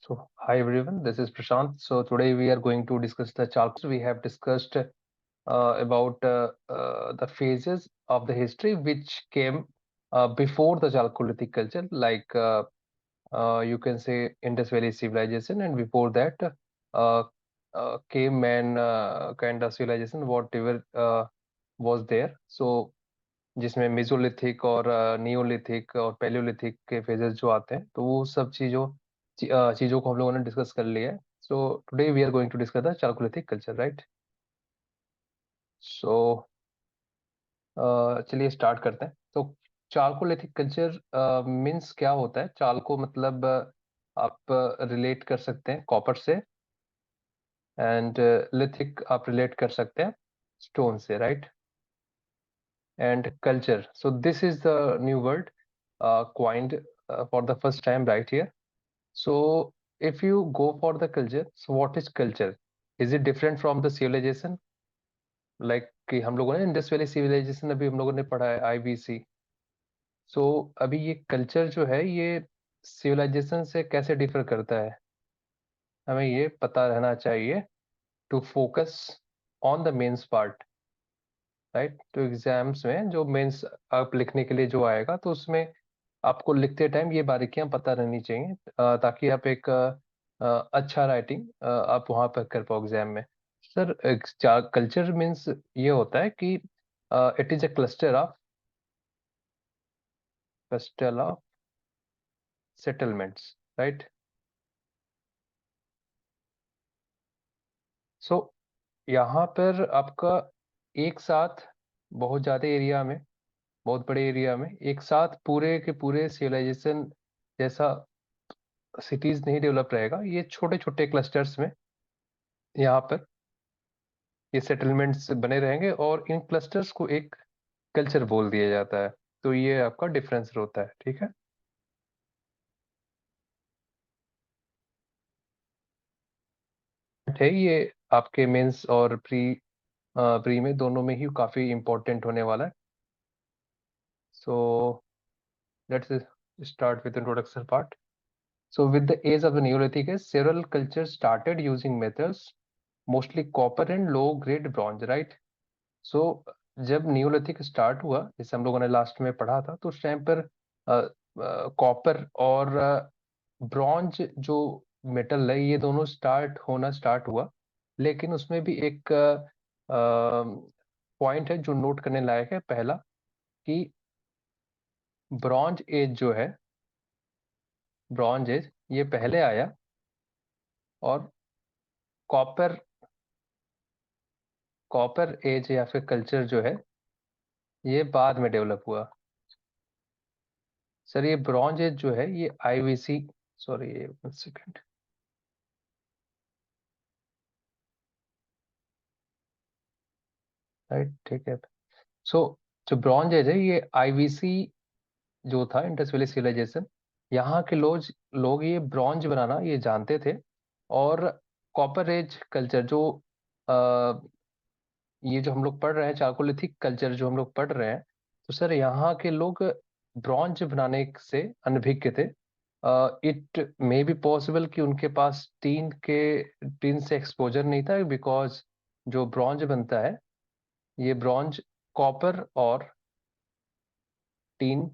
So, hi everyone, this is Prashant. So, today we are going to discuss the Chalcolithic. We have discussed about the phases of the history which came before the Chalcolithic culture, like you can say Indus Valley civilization, and before that, uh, caveman kind of civilization, whatever was there. So, जिसमें Mesolithic और Neolithic और Palaeolithic के phases जो आते हैं, तो वो सब चीजों को हम लोगों ने डिस्कस कर लिया है. So today we are going to discuss the chalcolithic culture, right? So चलिए स्टार्ट करते हैं. तो चालकोलिथिक कल्चर मीन्स क्या होता है? चालको मतलब आप रिलेट कर सकते हैं कॉपर से, एंड लिथिक आप रिलेट कर सकते हैं स्टोन से, right? And culture. So this is the new word coined for the first time right here. So if you go for the culture, so what is culture? Is it different from the civilization? Like कि हम लोगों ने Indus valley civilisation अभी हम लोगों ने पढ़ा है, IBC. सो अभी ये कल्चर जो है ये सिविलाइजेशन से कैसे डिफर करता है, हमें ये पता रहना चाहिए to focus on the mains part, right? तो एग्जाम्स में जो मेंस आप लिखने के लिए जो आएगा, तो उसमें आपको लिखते टाइम ये बारीकियां पता रहनी चाहिए, ताकि आप एक अच्छा राइटिंग आप वहां पर कर पाओ एग्जाम में. सर, कल्चर मीन्स ये होता है कि it is a cluster of settlements, right? So यहाँ पर आपका एक साथ बहुत ज्यादा एरिया में, बहुत बड़े एरिया में एक साथ पूरे के पूरे सिविलाइजेशन जैसा सिटीज नहीं डेवलप रहेगा. ये छोटे छोटे क्लस्टर्स में यहाँ पर ये सेटलमेंट्स बने रहेंगे, और इन क्लस्टर्स को एक कल्चर बोल दिया जाता है. तो ये आपका डिफरेंस होता है, ठीक है? है ये आपके मेंस और प्री में दोनों में ही काफी इंपॉर्टेंट होने वाला है. So let's start with introduction part. So with the age of the Neolithic age, several cultures started using metals, mostly copper and low-grade bronze, right? So जब नियोलिथिक स्टार्ट हुआ, जैसे हम लोगों ने लास्ट में पढ़ा था, तो उस टाइम पर कॉपर और ब्रॉन्ज जो मेटल है, ये दोनों स्टार्ट हुआ. लेकिन उसमें भी एक पॉइंट है जो नोट करने लायक है. पहला कि ब्रॉन्ज एज जो है, ब्रॉन्ज एज ये पहले आया, और कॉपर कॉपर एज या फिर कल्चर जो है ये बाद में डेवलप हुआ. सर, ये ब्रॉन्ज एज जो है ये IBC, सॉरी ये 1 सेकंड, राइट, ठीक है. सो जो ब्रॉन्ज एज है ये IBC जो था, इंडस वैली सिविलाइजेशन, यहाँ के लोग ये ब्रॉन्ज बनाना ये जानते थे. और कॉपर एज कल्चर जो आ, ये जो हम लोग पढ़ रहे हैं, चाकोलिथिक कल्चर जो हम लोग पढ़ रहे हैं, तो सर यहाँ के लोग ब्रॉन्ज बनाने से अनभिज्ञ थे. इट मे बी पॉसिबल कि उनके पास टीन से एक्सपोजर नहीं था, बिकॉज जो ब्रॉन्ज बनता है ये ब्रॉन्ज कॉपर और टीन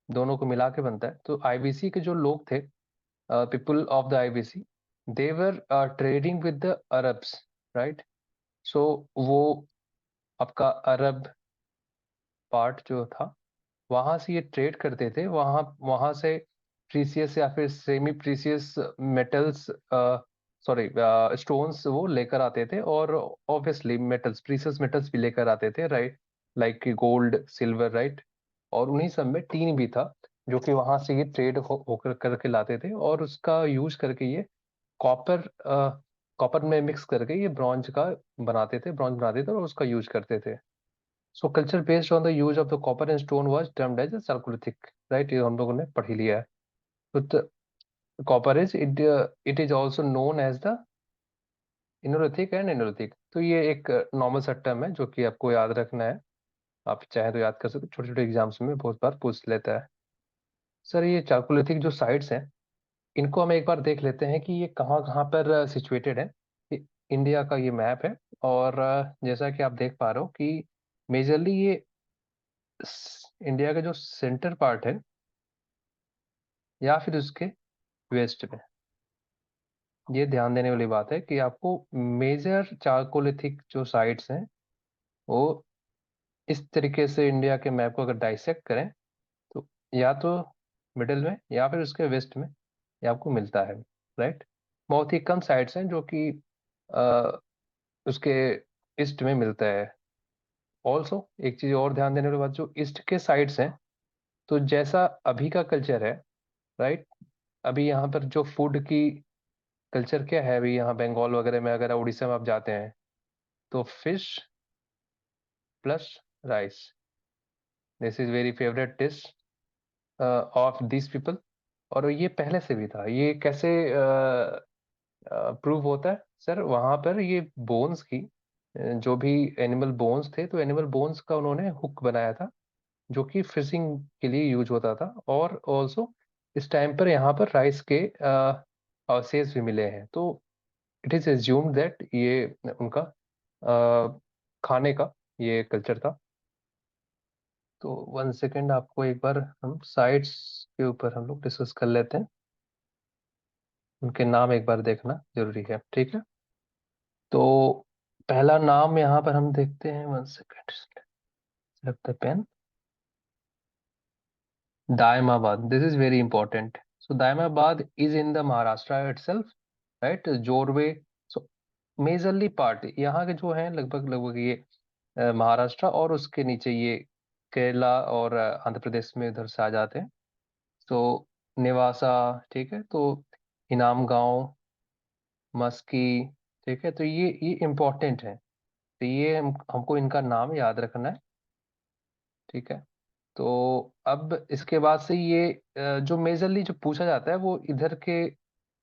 दोनों को मिला के बनता है. तो IBC के जो लोग थे, people of the IBC, they were trading with the Arabs, right? So वो आपका अरब पार्ट जो था, वहां से ये ट्रेड करते थे. वहां वहां से प्रीसियस या फिर semi precious metals, sorry stones वो लेकर आते थे, और ऑब्वियसली मेटल्स, प्रीसियस मेटल्स भी लेकर आते थे, right? Like gold, silver, right? और उन्हीं सब में टीन भी था, जो कि वहां से ये ट्रेड होकर करके लाते थे, और उसका यूज करके ये कॉपर कॉपर में मिक्स करके ये ब्रॉन्ज बनाते थे और उसका यूज करते थे. So culture based on the use of the copper and stone was termed as chalcolithic, right? ये हम लोगों ने पढ़ ही लिया है. तो copper is it is also known as the enolithic and eneolithic. तो ये एक नॉर्मल सा टर्म है जो कि आपको याद रखना है. आप चाहे तो याद कर सकते, छोटे छोटे एग्जाम्स में बहुत बार पूछ लेता है. सर, ये चालकोलिथिक जो साइट्स हैं, इनको हम एक बार देख लेते हैं कि ये कहाँ कहाँ पर सिचुएटेड है। इंडिया का ये मैप है, और जैसा कि आप देख पा रहे हो कि मेजरली ये इंडिया का जो सेंटर पार्ट है या फिर उसके वेस्ट में, ये ध्यान देने वाली बात है कि आपको मेजर चारकोलिथिक जो साइट्स हैं वो इस तरीके से इंडिया के मैप को अगर डाइसेक्ट करें तो या तो मिडिल में या फिर उसके वेस्ट में ये आपको मिलता है। राइट। बहुत ही कम साइट्स हैं जो कि अ, उसके ईस्ट में मिलता है। ऑल्सो एक चीज और ध्यान देने वाली बात, जो ईस्ट के साइड्स हैं, तो जैसा अभी का कल्चर है, राइट, अभी यहाँ पर जो फूड की कल्चर क्या है, अभी यहाँ बंगाल वगैरह में अगर उड़ीसा में आप जाते हैं तो fish plus rice, this is very favourite dish of this people. और ये पहले से भी था। ये कैसे प्रूव होता है सर? वहां पर ये बोन्स की जो भी एनिमल बोन्स थे, तो एनिमल बोन्स का उन्होंने हुक बनाया था जो कि फिशिंग के लिए यूज होता था। और ऑल्सो इस टाइम पर यहाँ पर राइस के अवशेष भी मिले हैं, तो इट इज एज्यूम्ड दैट ये उनका खाने का ये कल्चर था। तो 1 सेकेंड, आपको एक बार हम साइट्स के ऊपर हम लोग डिस्कस कर लेते हैं। उनके नाम एक बार देखना जरूरी है, ठीक है? तो पहला नाम यहाँ पर हम देखते हैं, 1 second, the pen. Daimabad. This is very important. So Daimabad is in the Maharashtra itself, right? Jorwe. So majorly part यहाँ के जो हैं लगभग लगभग ये महाराष्ट्र और उसके नीचे ये केरला और आंध्र प्रदेश में उधर से आ जाते हैं। तो नेवासा, ठीक है, तो इनाम गांव, मस्की, ठीक है, तो ये इम्पोर्टेंट है। तो ये हमको इनका नाम याद रखना है, ठीक है? तो अब इसके बाद से ये जो मेजरली जो पूछा जाता है वो इधर के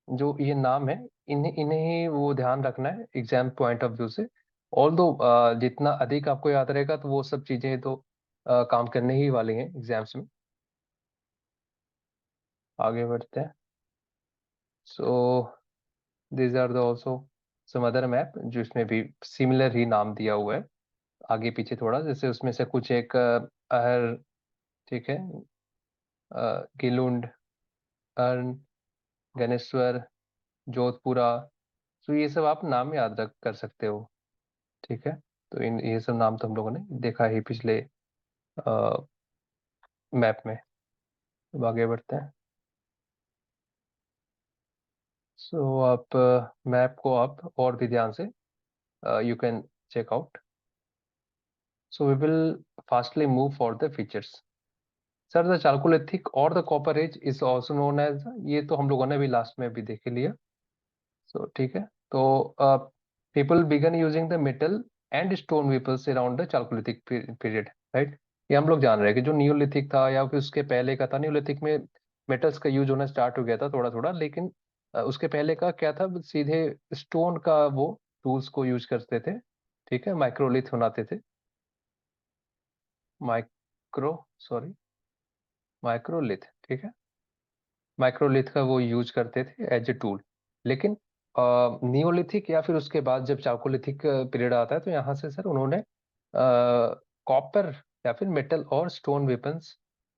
जो ये नाम है, इन्हें इन्हें ही वो ध्यान रखना है एग्जाम पॉइंट ऑफ व्यू से। ऑल दो जितना अधिक आपको याद रहेगा तो वो सब चीजें तो काम करने ही वाली हैं एग्जाम्स में। आगे बढ़ते हैं। So these are the also some other map जिसमें भी सिमिलर ही नाम दिया हुआ है, आगे पीछे थोड़ा, जैसे उसमें से कुछ एक अहर, ठीक है, गिलुंड, अर्न, गणेश्वर, जोधपुरा। तो ये सब आप नाम याद रख कर सकते हो, ठीक है? तो इन ये सब नाम तो हम लोगों ने देखा ही पिछले मैप में। अब आगे बढ़ते हैं। सो आप मैप को आप और भी ध्यान से you can check out. So we will fastly move for the features. Sir, the chalcolithic और the copper age is also known as, ये तो हम लोगों ने भी लास्ट में भी देख ही लिया। सो ठीक है। तो people began using the metal and stone weapons around the chalcolithic period, right? ये हम लोग जान रहे हैं कि जो नियोलिथिक था या फिर उसके पहले का था, नियोलिथिक में मेटल्स का यूज होना स्टार्ट हो गया था थोड़ा थोड़ा, लेकिन उसके पहले का क्या था, सीधे स्टोन का वो टूल्स को यूज करते थे, ठीक है, माइक्रोलिथ बनाते थे। माइक्रो सॉरी माइक्रोलिथ, ठीक है, माइक्रोलिथ का वो यूज करते थे एज ए टूल। लेकिन नियोलिथिक या फिर उसके बाद जब चाकोलिथिक पीरियड आता है तो यहाँ से सर उन्होंने कॉपर या फिर मेटल और स्टोन वेपन्स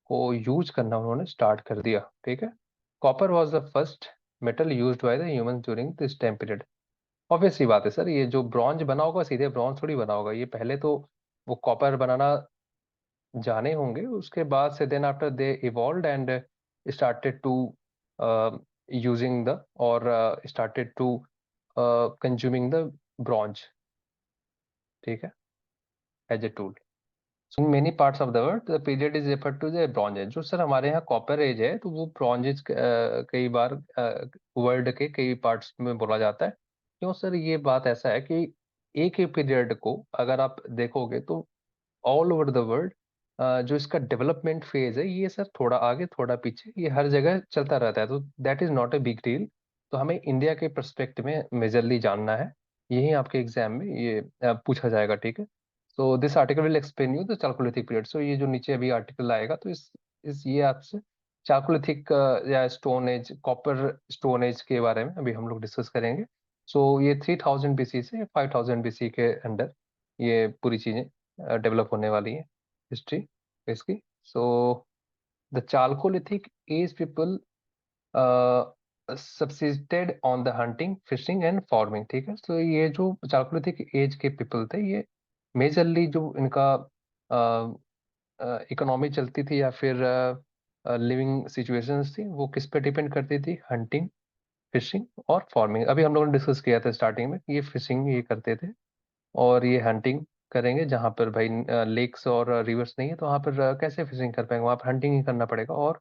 को यूज करना उन्होंने स्टार्ट कर दिया, ठीक है? Copper was the first metal used by the humans during this time period. Obvious सी बात है सर, ये जो ब्रॉन्ज बना होगा सीधे ब्रॉन्ज थोड़ी बना होगा, ये पहले तो वो कॉपर बनाना जाने होंगे, उसके बाद से then after they evolved and started to using the और started to consuming the bronze, ठीक है, as a tool. In many parts of the world the period is refer to the bronze age. जो sir हमारे यहाँ copper age है तो वो bronze age कई बार वर्ल्ड के कई पार्ट्स में बोला जाता है। क्यों सर? ये बात ऐसा है कि एक ही पीरियड को अगर आप देखोगे तो ऑल ओवर द वर्ल्ड जो इसका डेवलपमेंट फेज है ये सर थोड़ा आगे थोड़ा पीछे ये हर जगह चलता रहता है, तो that is not a big deal. तो हमें इंडिया के पर्सपेक्टिव में मेजरली जानना है, यही आपके एग्जाम में ये पूछा जाएगा, ठीक है? So this article will explain you the chalcolithic period. So ये जो नीचे अभी आर्टिकल आएगा तो इस ये आपसे चाकोलिथिक या stone age, copper stone age के बारे में अभी हम लोग डिस्कस करेंगे। सो ये 3000 बीसी से 5000 बीसी के अंदर ये पूरी चीजें डेवलप होने वाली हैं, हिस्ट्री इसकी। So the chalcolithic age people subsisted on the hunting, fishing and farming. ठीक है, तो ये जो चालकोलिथिक एज के पीपल थे, ये मेजरली जो इनका इकोनॉमी चलती थी या फिर लिविंग सिचुएशंस थी, वो किस पे डिपेंड करती थी? हंटिंग, फिशिंग और फार्मिंग। अभी हम लोगों ने डिस्कस किया था स्टार्टिंग में कि ये फिशिंग ये करते थे और ये हंटिंग करेंगे। जहाँ पर भाई लेक्स और रिवर्स नहीं है तो वहाँ पर कैसे फिशिंग कर पाएंगे? वहाँ पर हंटिंग ही करना पड़ेगा। और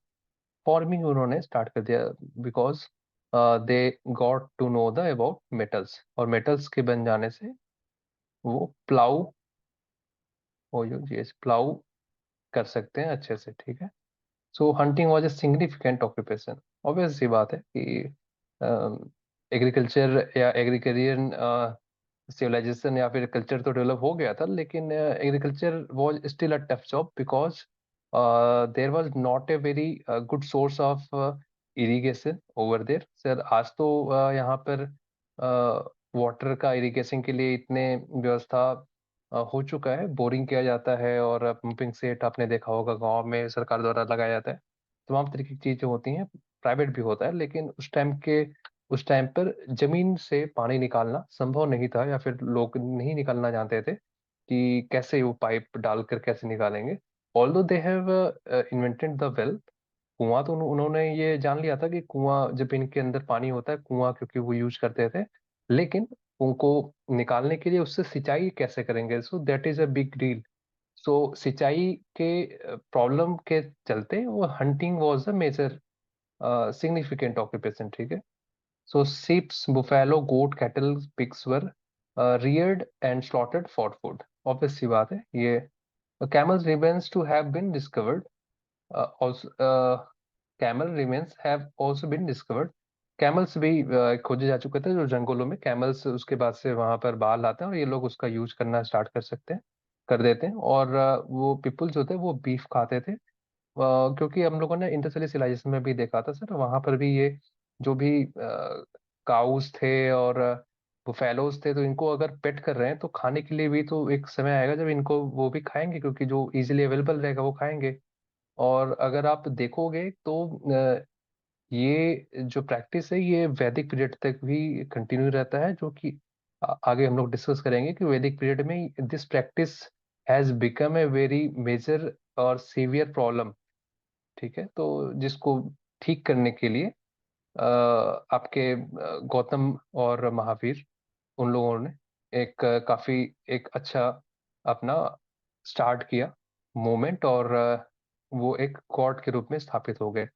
फार्मिंग उन्होंने स्टार्ट कर दिया because they got to know the about metals, और मेटल्स के बन जाने से वो प्लाऊ हो जो प्लाऊ कर सकते हैं अच्छे से। ठीक है, so hunting was a significant occupation. Obvious सी बात है कि एग्रीकल्चर या एग्रीकरियन सिविलाइजेशन या फिर कल्चर तो डेवलप हो गया था, लेकिन agriculture was still a tough job because there was not a very good source of irrigation over there. Sir आज तो यहाँ पर वाटर का इरिगेशन के लिए इतने व्यवस्था हो चुका है, बोरिंग किया जाता है और पंपिंग सेट आपने देखा होगा गांव में सरकार द्वारा लगाया जाता है। तमाम तरीके की चीजें होती हैं, प्राइवेट भी होता है, लेकिन उस टाइम पर जमीन से पानी निकालना संभव नहीं था या फिर लोग नहीं निकालना जानते थे कि कैसे वो पाइप डालकर कैसे निकालेंगे। Although they have invented the well, कुआं तो उन्होंने ये जान लिया था कि कुआं जब इनके अंदर पानी होता है, कुआं क्योंकि वो यूज करते थे, लेकिन उनको निकालने के लिए उससे सिंचाई कैसे करेंगे? So that is a big deal. So सिंचाई के प्रॉब्लम के चलते वो hunting was a major significant occupation. ठीक है, so sheep, buffalo, goat, cattle, pigs were reared and slaughtered for food. Obvious सी बात है ये। Camels remains to have been discovered. Also, camel remains have also been discovered. Camels भी खोजे जा चुके थे जो जंगलों में। कैमल्स उसके बाद से वहां पर बाल आते हैं और ये लोग उसका यूज करना स्टार्ट कर देते हैं। और वो पीपल जो थे वो बीफ खाते थे। क्योंकि हम लोगों ने इंडस वैली सिविलाइजेशन में भी देखा था सर, वहां पर भी ये जो भी काउस थे और बुफेलोज थे, तो इनको अगर पेट कर रहे हैं तो खाने के लिए भी तो एक समय आएगा जब इनको वो भी खाएंगे, क्योंकि जो इजीली अवेलेबल रहेगा वो खाएंगे। और अगर आप देखोगे तो ये जो प्रैक्टिस है ये वैदिक पीरियड तक भी कंटिन्यू रहता है, जो कि आगे हम लोग डिस्कस करेंगे कि वैदिक पीरियड में this practice has become a very major और सीवियर प्रॉब्लम। ठीक है, तो जिसको ठीक करने के लिए आपके गौतम और महावीर उन लोगों ने एक काफी एक अच्छा अपना स्टार्ट किया मूवमेंट, और वो एक गॉड के रूप में स्थापित हो गए।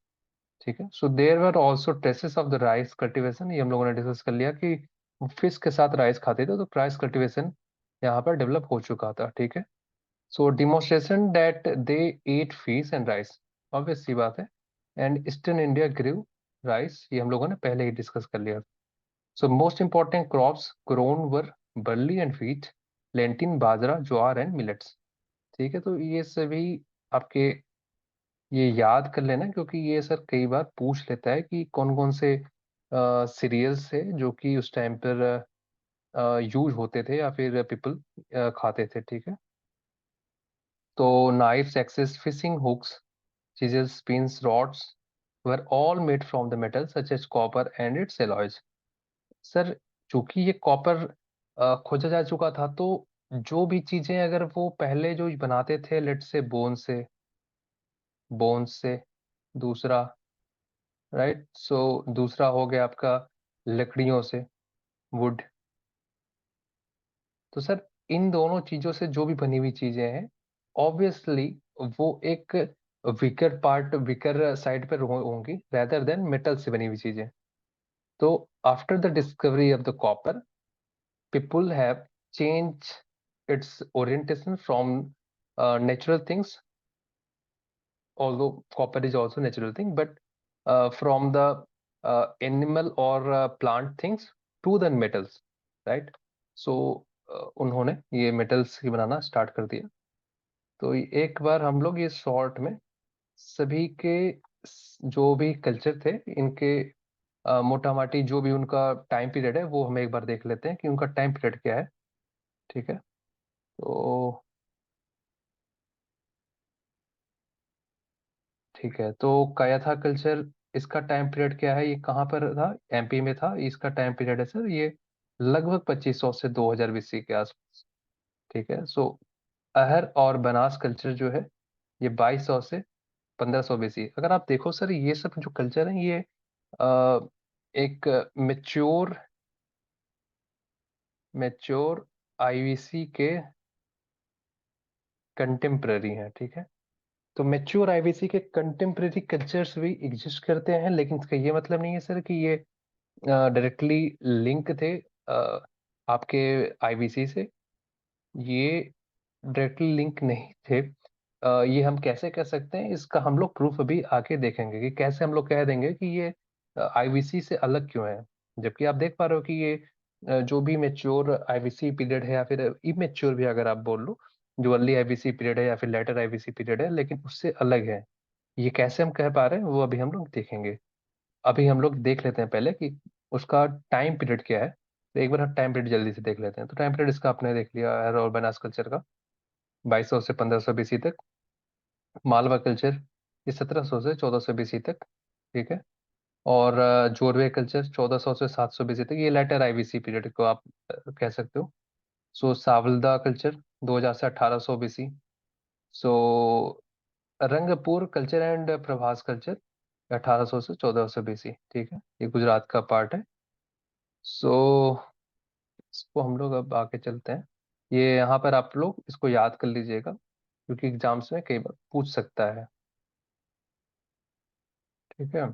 ठीक है, so there were also traces of the rice cultivation. ये हम लोगों ने डिस्कस कर लिया कि फिश के साथ राइस खाते थे, तो राइस कल्टीवेशन यहाँ पर डेवलप हो चुका था। ठीक है, so demonstration that they eat fish and rice, obvious सी बात है। And eastern India grew rice, ये हम लोगों ने पहले ही डिस्कस कर लिया। So most important crops grown were barley and wheat, lentil, bajra, jowar and millets. ठीक है, तो ये सभी आपके ये याद कर लेना, क्योंकि ये सर कई बार पूछ लेता है कि कौन कौन से सीरियल्स है जो कि उस टाइम पर यूज होते थे या फिर पीपल खाते थे। ठीक है, तो knifes, axes, fishing hooks, chisels, pins, rods were all made from the metal such as copper and its alloys. Sir चूंकि ये कॉपर खोजा जा चुका था, तो जो भी चीजें अगर वो पहले जो बनाते थे, लेट से बोन से दूसरा, राइट, सो दूसरा हो गया आपका लकड़ियों से, वुड। तो सर इन दोनों चीजों से जो भी बनी हुई चीजें हैं, ऑब्वियसली वो एक वीकर साइड पर होंगी रेदर देन मेटल से बनी हुई चीजें। तो after the discovery of the copper, people have changed its orientation from natural things, although copper is also natural thing, but from the animal or plant things to the metals, right? So उन्होंने ये metals ही बनाना start कर दिया। तो एक बार हम लोग ये short में सभी के जो भी कल्चर थे इनके मोटा माटी जो भी उनका टाइम पीरियड है वो हम एक बार देख लेते हैं कि उनका टाइम पीरियड क्या है। ठीक है, तो ठीक है, तो कायाथा कल्चर, इसका टाइम पीरियड क्या है, ये कहाँ पर था, एमपी में था। इसका टाइम पीरियड है सर ये लगभग 2500 से 2000 बीसी के आसपास। ठीक है, सो अहर और बनास कल्चर जो है ये 2200 से 1500 बीसी। अगर आप देखो सर ये सब जो कल्चर है ये अ, एक मेच्योर मेच्योर आईवीसी के कंटेम्प्ररी हैं। ठीक है, तो मेच्योर आईवीसी के कंटेम्प्रेरी कल्चर्स भी एग्जिस्ट करते हैं, लेकिन इसका ये मतलब नहीं है सर कि ये डायरेक्टली लिंक थे आपके आईवीसी से। ये डायरेक्टली लिंक नहीं थे। ये हम कैसे कह सकते हैं, इसका हम लोग प्रूफ अभी आके देखेंगे कि कैसे हम लोग कह देंगे कि ये आईवीसी से अलग क्यों है। जबकि आप देख पा रहे हो कि ये जो भी मेच्योर आईवीसी पीरियड है या फिर इमेच्योर भी अगर आप बोल लो, जो अर्ली आईवीसी पीरियड है या फिर लेटर आईवीसी पीरियड है, लेकिन उससे अलग है। ये कैसे हम कह पा रहे हैं वो अभी हम लोग देखेंगे। अभी हम लोग देख लेते हैं पहले कि उसका टाइम पीरियड क्या है। तो एक बार हम टाइम पीरियड जल्दी से देख लेते हैं। तो टाइम पीरियड इसका आपने देख लिया है और बनास कल्चर का 2200 से 1500 बीसी तक। मालवा कल्चर ये 1700 से 1400 बीसी तक। ठीक है, और जोरवे कल्चर 1400 से 700 बीसी तक, ये लेटर आईवीसी पीरियड को आप कह सकते हो। सो सावलदा कल्चर 2000 से 1800 BC. So Rangpur culture and Prabhas culture 1800 से 1400 बीसी। ठीक है, ये गुजरात का पार्ट है। सो इसको हम लोग अब आगे चलते हैं। ये यहाँ पर आप लोग इसको याद कर लीजिएगा क्योंकि एग्जाम्स में कई बार पूछ सकता है। ठीक है,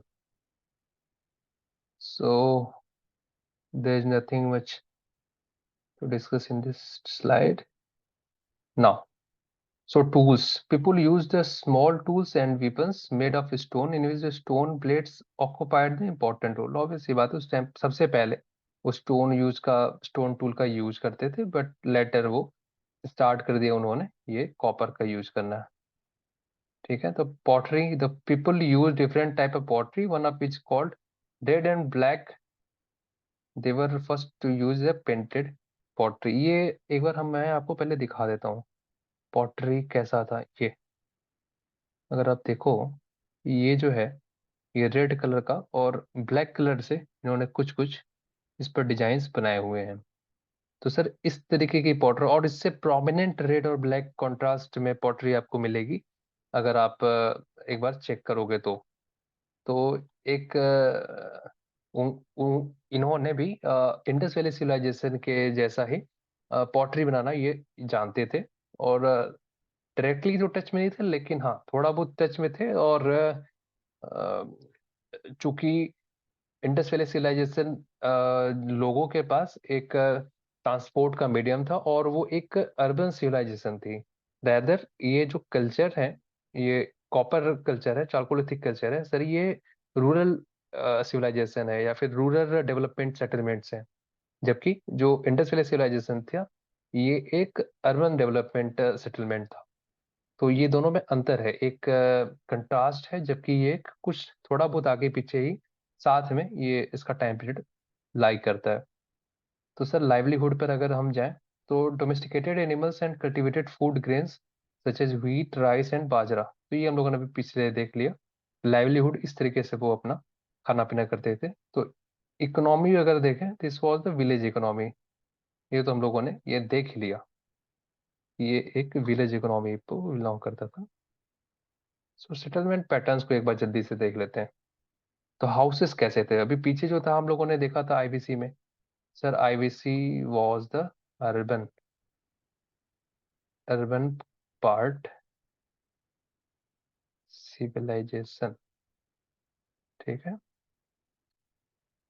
so there is nothing much to discuss in this slide now. So tools, people use the small tools and weapons made of stone in which the stone blades occupied the important role. Obviously बात है, उस time सबसे पहले वो stone tool का use करते थे, but later वो स्टार्ट कर दिया उन्होंने ये कॉपर का यूज करना। ठीक है, तो pottery, the people use different type of pottery, one of which called red and black. They were first to use the painted pottery. ये एक बार हम मैं आपको पहले दिखा देता हूँ पॉटरी कैसा था। ये अगर आप देखो, ये जो है ये रेड कलर का और ब्लैक कलर से इन्होंने कुछ कुछ इस पर डिजाइन्स बनाए हुए हैं। तो सर इस तरीके की पॉटरी, और इससे प्रोमिनेंट रेड और ब्लैक कंट्रास्ट में पॉटरी आपको मिलेगी अगर आप एक बार चेक करोगे तो एक इन्होंने भी इंडस वैली सिविलाइजेशन के जैसा ही पॉटरी बनाना ये जानते थे। और डायरेक्टली तो टच में नहीं थे, लेकिन हाँ थोड़ा बहुत टच में थे। और चूंकि इंडस वैली सिविलाइजेशन लोगों के पास एक ट्रांसपोर्ट का मीडियम था और वो एक अर्बन सिविलाइजेशन थी। रैदर ये जो कल्चर है ये कॉपर कल्चर है, चालकोलिथिक कल्चर है सर, ये रूरल सिविलाइजेशन है या फिर रूरल डेवलपमेंट सेटलमेंट्स है। जबकि जो इंडस वैली सिविलाइजेशन था ये एक अर्बन डेवलपमेंट सेटलमेंट था। तो ये दोनों में अंतर है, एक कंट्रास्ट है, जबकि ये एक कुछ थोड़ा बहुत आगे पीछे ही साथ में ये इसका टाइम पीरियड लाई करता है। तो सर लाइवलीहुड पर अगर हम जाएं तो domesticated animals and cultivated food grains such as wheat rice and bajra, तो ये हम लोगों ने अभी पिछले देख लिया। लाइवलीहुड इस तरीके से वो अपना खाना पीना करते थे। तो इकोनॉमी अगर देखें, this was the village economy. ये तो हम लोगों ने ये देख ही लिया, ये एक विलेज इकोनॉमी को बिलोंग करता था। सो सेटलमेंट पैटर्न्स को एक बार जल्दी से देख लेते हैं। तो हाउसेस कैसे थे, अभी पीछे जो था हम लोगों ने देखा था आईवीसी में। Sir IVC was the urban urban part civilisation. ठीक है,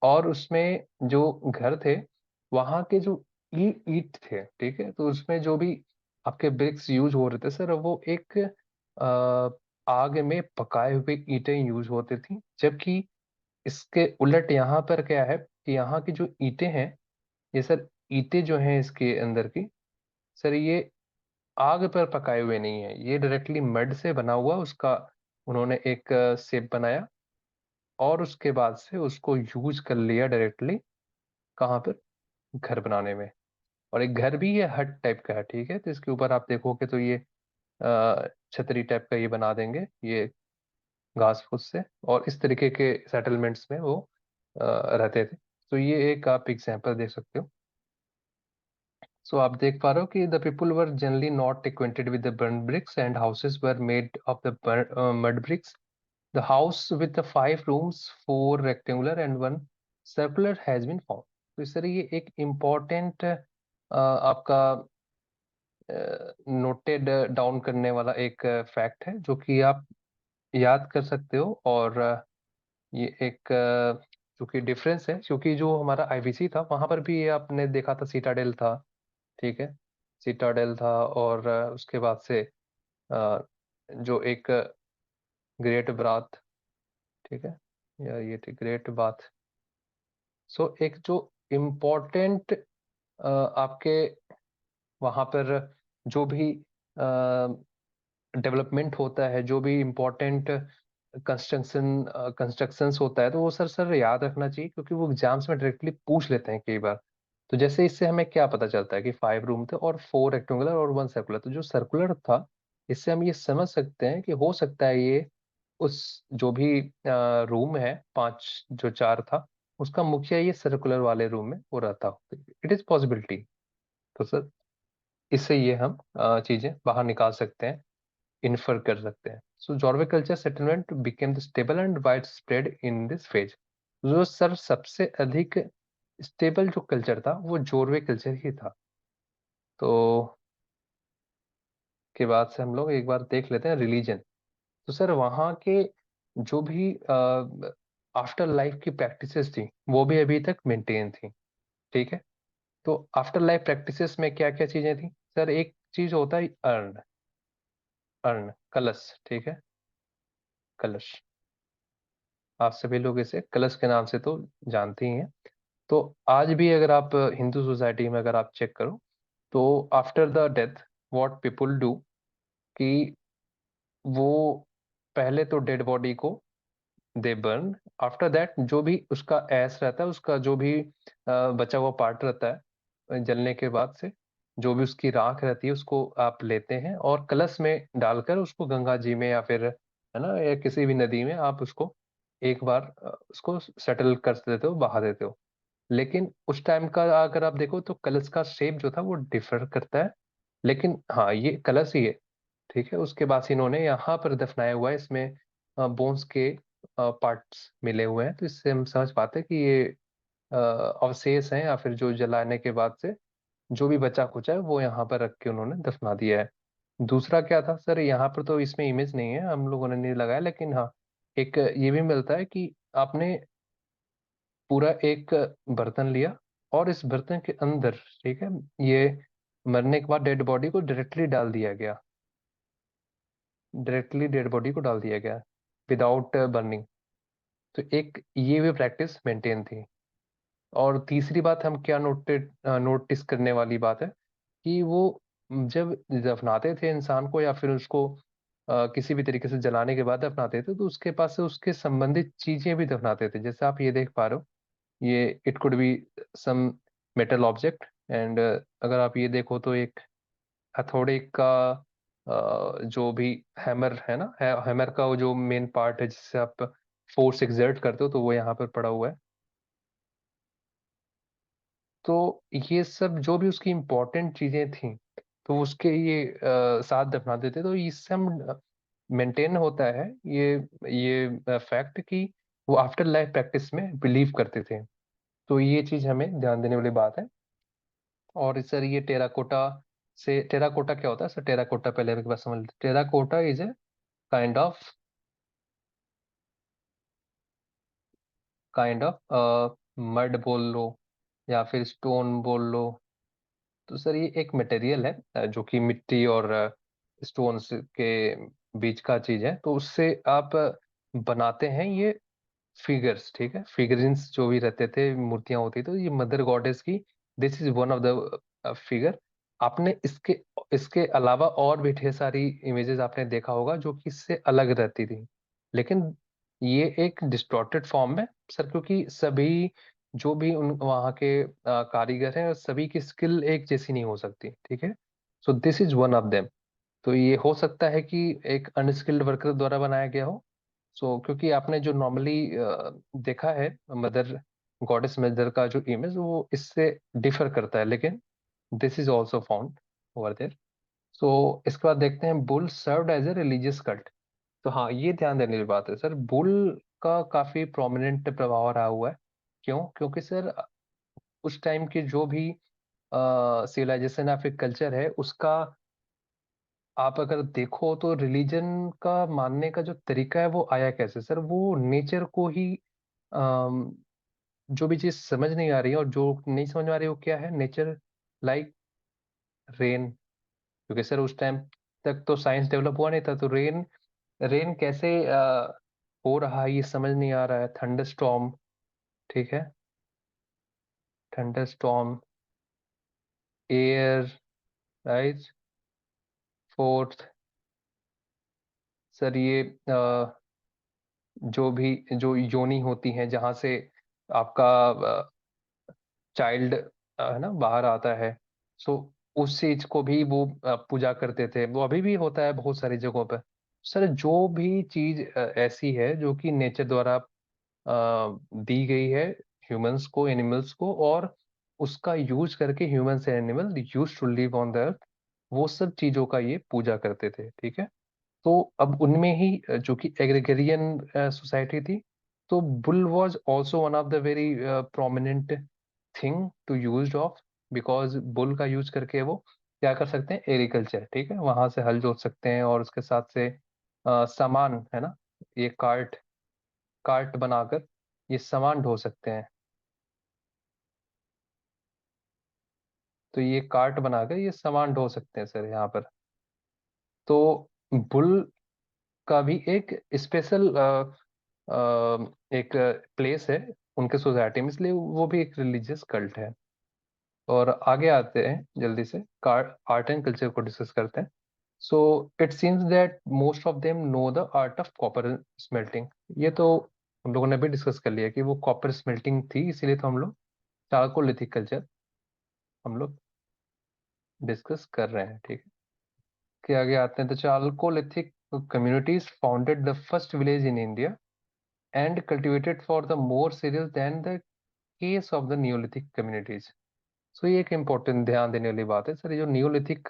और उसमें जो घर थे वहां के जो ईट थे, ठीक है, तो उसमें जो भी आपके ब्रिक्स यूज हो रहे थे सर वो एक आग में पकाए हुए ईंटें यूज होती थी। जबकि इसके उलट यहाँ पर क्या है कि यहाँ की जो ईंटें हैं, ये सर ईंटें जो हैं इसके अंदर की, सर ये आग पर पकाए हुए नहीं है, ये डायरेक्टली मड से बना हुआ उसका उन्होंने एक शेप बनाया और उसके बाद से उसको यूज कर लिया डायरेक्टली, कहाँ पर, घर बनाने में। और एक घर भी ये हट टाइप का है, ठीक है, तो इसके ऊपर आप देखोगे तो ये छतरी टाइप का ये बना देंगे ये घास फूस से, और इस तरीके के सेटलमेंट्स में वो रहते थे। तो ये एक आप एग्जांपल देख सकते हो। सो आप देख पा रहे हो कि the people were generally not acquainted with the burn bricks and houses were made of the mud bricks. The house with the 5 rooms, 4 rectangular and 1 circular has been found. तो इस तरह ये एक इम्पोर्टेंट आपका नोटेड डाउन करने वाला एक fact है, जो कि आप याद कर सकते हो। और ये एक जो कि डिफरेंस है, क्योंकि जो हमारा आईवीसी था वहां पर भी ये आपने देखा था सीटाडेल था, ठीक है, सीटाडेल था। और उसके बाद से जो एक ग्रेट बाथ, ठीक है, या ये थी ग्रेट बाथ। सो एक जो इम्पोर्टेंट आपके वहां पर जो भी डेवलपमेंट होता है, जो भी इम्पोर्टेंट कंस्ट्रक्शंस होता है, तो वो सर याद रखना चाहिए, क्योंकि वो एग्जाम्स में डायरेक्टली पूछ लेते हैं कई बार। तो जैसे इससे हमें क्या पता चलता है कि 5 रूम थे और 4 रेक्टेंगुलर और 1 सर्कुलर। तो जो सर्कुलर था, इससे हम ये समझ सकते हैं कि हो सकता है ये उस जो भी रूम है, 5 जो 4 था, उसका मुखिया ये सर्कुलर वाले रूम में वो रहता हो। It is possibility. तो सर इससे ये हम चीजें बाहर निकाल सकते हैं, इन्फर कर सकते हैं। So Jorwe culture settlement became the stable and wide spread in this phase. जो सर सबसे अधिक स्टेबल जो कल्चर था वो जॉर्वे कल्चर ही था। तो के बाद से हम लोग एक बार देख लेते हैं रिलीजन। तो सर वहाँ के जो भी आफ्टर लाइफ की प्रैक्टिसेस थी, वो भी अभी तक मेंटेन थी, ठीक है। तो आफ्टर लाइफ प्रैक्टिसेस में क्या क्या चीजें थी सर? एक चीज होता है अर्न, अर्न कलश, ठीक है, कलश। आप सभी लोग इसे कलश के नाम से तो जानते ही हैं। तो आज भी अगर आप हिंदू सोसाइटी में अगर आप चेक करो, तो after the death what people do कि वो पहले तो डेड बॉडी को दे बर्न। आफ्टर दैट जो भी उसका ऐश रहता है, उसका जो भी बचा हुआ पार्ट रहता है, जलने के बाद से जो भी उसकी राख रहती है, उसको आप लेते हैं और कलश में डालकर उसको गंगा जी में या फिर है ना, या किसी भी नदी में आप उसको एक बार उसको सेटल कर देते हो, बहा देते हो। लेकिन उस टाइम का अगर आप देखो तो कलश का शेप जो था वो डिफर करता है, लेकिन हाँ ये कलश ही है, ठीक है। उसके बाद से इन्होंने यहाँ पर दफनाया हुआ है, इसमें बोन्स के पार्ट्स मिले हुए हैं, तो इससे हम समझ पाते हैं कि ये अवशेष हैं, या फिर जो जलाने के बाद से जो भी बचा कुचा है वो यहाँ पर रख के उन्होंने दफना दिया है। दूसरा क्या था सर, यहाँ पर तो इसमें इमेज नहीं है, हम लोगों ने नहीं लगाया, लेकिन हाँ एक ये भी मिलता है कि आपने पूरा एक बर्तन लिया और इस बर्तन के अंदर, ठीक है, ये मरने के बाद डेड बॉडी को डायरेक्टली डाल दिया गया, डायरेक्टली डेड बॉडी को डाल दिया गया विदाउट बर्निंग। तो एक ये भी प्रैक्टिस मेंटेन थी। और तीसरी बात हम क्या नोटिस करने वाली बात है कि वो जब दफनाते थे इंसान को या फिर उसको किसी भी तरीके से जलाने के बाद दफनाते थे, तो उसके पास से उसके संबंधित चीजें भी दफनाते थे। जैसे आप ये देख पा रहे हो, ये it could be some metal object, and अगर आप ये देखो तो एक हथौड़े का जो भी हैमर है ना, हैमर का वो जो मेन पार्ट है जिससे आप फोर्स एक्सर्ट करते हो, तो वो यहाँ पर पड़ा हुआ है। तो ये सब जो भी उसकी इम्पोर्टेंट चीजें थी, तो उसके ये साथ दफना देते। तो इससे हम मेंटेन होता है ये फैक्ट कि वो आफ्टर लाइफ प्रैक्टिस में बिलीव करते थे। तो ये चीज हमें ध्यान देने वाली बात है। और सर ये टेराकोटा से, टेराकोटा क्या होता है सर? टेराकोटा पहले एक बार समझ लेते। Terracotta is a kind of mud बोल लो या फिर स्टोन बोल लो। तो सर ये एक मटेरियल है जो कि मिट्टी और स्टोन्स के बीच का चीज है। तो उससे आप बनाते हैं ये फिगर्स, ठीक है, फिगरिन्स जो भी रहते थे, मूर्तियां होती। तो ये मदर गॉडेस की, this is one of the figure. आपने इसके इसके अलावा और भी ढेर सारी इमेजेस आपने देखा होगा जो कि इससे अलग रहती थी, लेकिन ये एक डिस्टॉर्टेड फॉर्म में सर, क्योंकि सभी जो भी उन वहाँ के कारीगर हैं सभी की स्किल एक जैसी नहीं हो सकती, ठीक है। So this is one of them. तो ये हो सकता है कि एक अनस्किल्ड वर्कर द्वारा बनाया गया हो। सो क्योंकि आपने जो नॉर्मली देखा है मदर, गॉडेस मदर का जो इमेज वो इससे डिफर करता है, लेकिन this is also found over there. So इसके बाद देखते हैं bull served as a religious cult. तो हाँ, ये ध्यान देने की बात है सर, बुल का काफी प्रोमिनेंट प्रभाव रहा हुआ है। क्यों? क्योंकि सर उस टाइम के जो भी सिविलाइजेशन या फिर कल्चर है उसका आप अगर देखो तो रिलीजन का मानने का जो तरीका है वो आया कैसे सर, वो नेचर को ही अम, जो भी चीज समझ नहीं आ रही है और जो नहीं समझ में आ रही है वो क्या है, नेचर लाइक रेन। क्योंकि सर उस टाइम तक तो साइंस डेवलप हुआ नहीं था, तो रेन रेन कैसे हो रहा है ये समझ नहीं आ रहा है। थंडर स्टॉर्म, ठीक है, thunder storm, air, right. Fourth sir ये जो भी जो योनि होती हैं जहाँ से आपका चाइल्ड है ना बाहर आता है। सो उस चीज को भी वो पूजा करते थे, वो अभी भी होता है बहुत सारी जगहों पर। सर जो भी चीज ऐसी है जो कि नेचर द्वारा दी गई है ह्यूमंस को, एनिमल्स को, और उसका यूज करके humans and animal use to live on the earth, वो सब चीजों का ये पूजा करते थे, ठीक है। तो अब उनमें ही जो कि एग्रीगेरियन सोसाइटी थी, तो bull was also one of the very prominent thing to use of, because bull का यूज करके वो क्या कर सकते हैं, एग्रीकल्चर, ठीक है, वहां से हल जोत सकते हैं और उसके साथ से सामान है ना, ये कार्ट कार्ट बनाकर ये सामान ढो सकते हैं। तो ये कार्ट बनाकर ये सामान ढो सकते हैं सर यहाँ पर। तो बुल का भी एक स्पेशल एक प्लेस है उनके सोसाइटी में, इसलिए वो भी एक रिलीजियस कल्ट है। और आगे आते हैं जल्दी से, आर्ट एंड कल्चर को डिस्कस करते हैं। So it seems that most of them know the art of copper smelting. ये तो हम लोगों ने भी डिस्कस कर लिया कि वो कॉपर स्मेल्टिंग थी, इसीलिए तो हम लोग चारकोलिथिक कल्चर हम लोग डिस्कस कर रहे हैं, ठीक है। कि आगे आते हैं, तो chalcolithic communities founded the first village in India and cultivated for the more cereals than the case of the Neolithic communities. सो ये एक इम्पोर्टेंट ध्यान देने वाली बात है सर, ये जो नियोलिथिक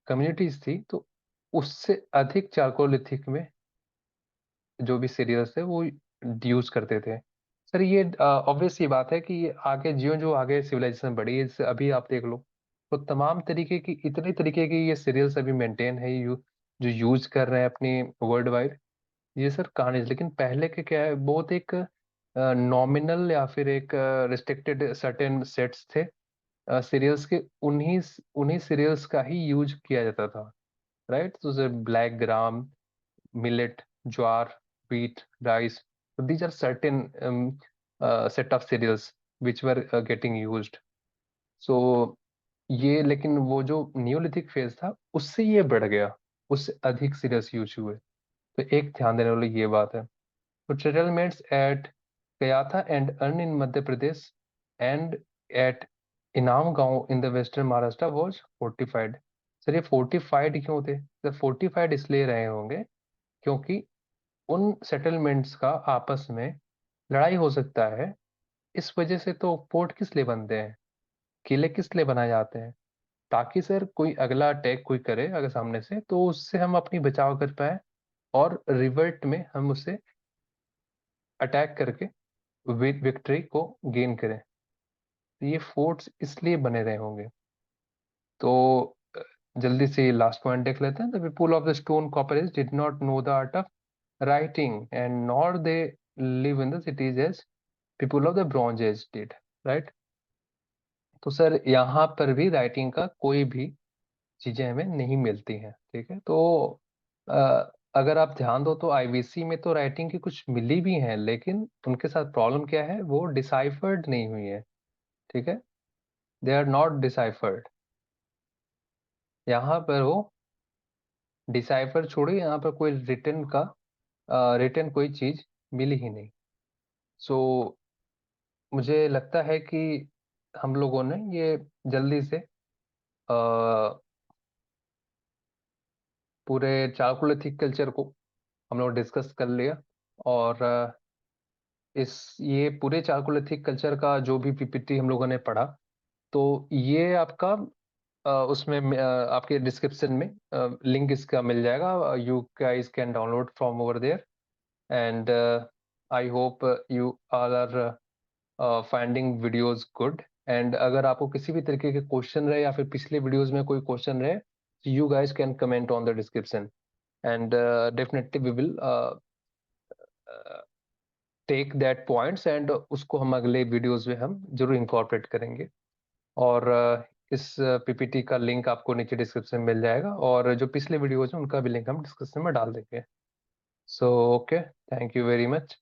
कम्युनिटीज थी तो उससे अधिक चारकोलिथिक में जो भी सीरियल्स थे वो यूज करते थे। सर ये ऑब्वियस सी बात है कि ये आगे ज्यो जो आगे सिविलाइजेशन बढ़ी है, जैसे अभी आप देख लो तो तमाम तरीके की, इतने तरीके की ये सीरियल्स अभी मेंटेन है, जो यूज कर रहे हैं अपनी वर्ल्ड वाइड। ये सर कहानी, लेकिन पहले के क्या है, बहुत एक नॉमिनल या फिर एक रिस्ट्रिक्टेड सर्टेन सेट्स थे सीरियल्स के, उन्हीं उन्हीं सीरियल्स का ही यूज किया जाता था, राइट। तो जैसे black gram, millet, jowar, wheat, rice, so these are certain set of cereals which were getting used. So ये, लेकिन वो जो नियोलिथिक फेज था उससे ये बढ़ गया, उससे अधिक सीरियस यूज हुए। तो एक ध्यान देने वाली ये बात है। तो settlements at Kayatha and Arn in Madhya Pradesh and at इनाम गांव in the western Maharashtra was fortified. Sir ये फोर्टिफाइड क्यों थे सर? फोर्टिफाइड इसलिए रहे होंगे क्योंकि उन सेटलमेंट्स का आपस में लड़ाई हो सकता है, इस वजह से तो फोर्ट किस लिए बनते हैं, किले किस लिए बनाए जाते हैं, ताकि सर कोई अगला अटैक कोई करे अगर सामने से तो उससे हम अपनी बचाव कर पाए और रिवर्ट में हम उससे अटैक करके विक्ट्री को गेन करें। तो ये फोर्ट्स इसलिए बने रहे होंगे। तो अ, जल्दी से लास्ट पॉइंट देख लेते हैं। The people of the stone copper age did not know the art of writing and nor they live in the cities as people of the bronze age did, right. तो सर यहाँ पर भी writing का कोई भी चीजें हमें नहीं मिलती हैं, ठीक है। तो अगर आप ध्यान दो तो आईवीसी में तो राइटिंग की कुछ मिली भी हैं, लेकिन उनके साथ प्रॉब्लम क्या है, वो डिसाइफर्ड नहीं हुई है, ठीक है। They are not deciphered. यहाँ पर वो डिसाइफर छोड़िए, यहाँ पर कोई रिटर्न कोई चीज मिली ही नहीं। सो मुझे लगता है कि हम लोगों ने ये जल्दी से पूरे चालकोलिथिक कल्चर को हम लोग डिस्कस कर लिया। और इस ये पूरे चालकोलिथिक कल्चर का जो भी पीपीटी हम लोगों ने पढ़ा, तो ये आपका उसमें आपके डिस्क्रिप्शन में लिंक इसका मिल जाएगा। You guys can download from over there. And I hope you all are finding videos good. And अगर आपको किसी भी तरीके के क्वेश्चन रहे या फिर पिछले वीडियोस में कोई क्वेश्चन रहे, you guys can comment on the description. And definitely we will take that points, and उसको हम अगले वीडियोस में हम जरूर इंकॉर्पोरेट करेंगे। और इस पीपीटी का लिंक आपको नीचे डिस्क्रिप्शन में मिल जाएगा, और जो पिछले वीडियोज हैं उनका भी लिंक हम डिस्क्रिप्शन में डाल देंगे। So okay, thank you very much.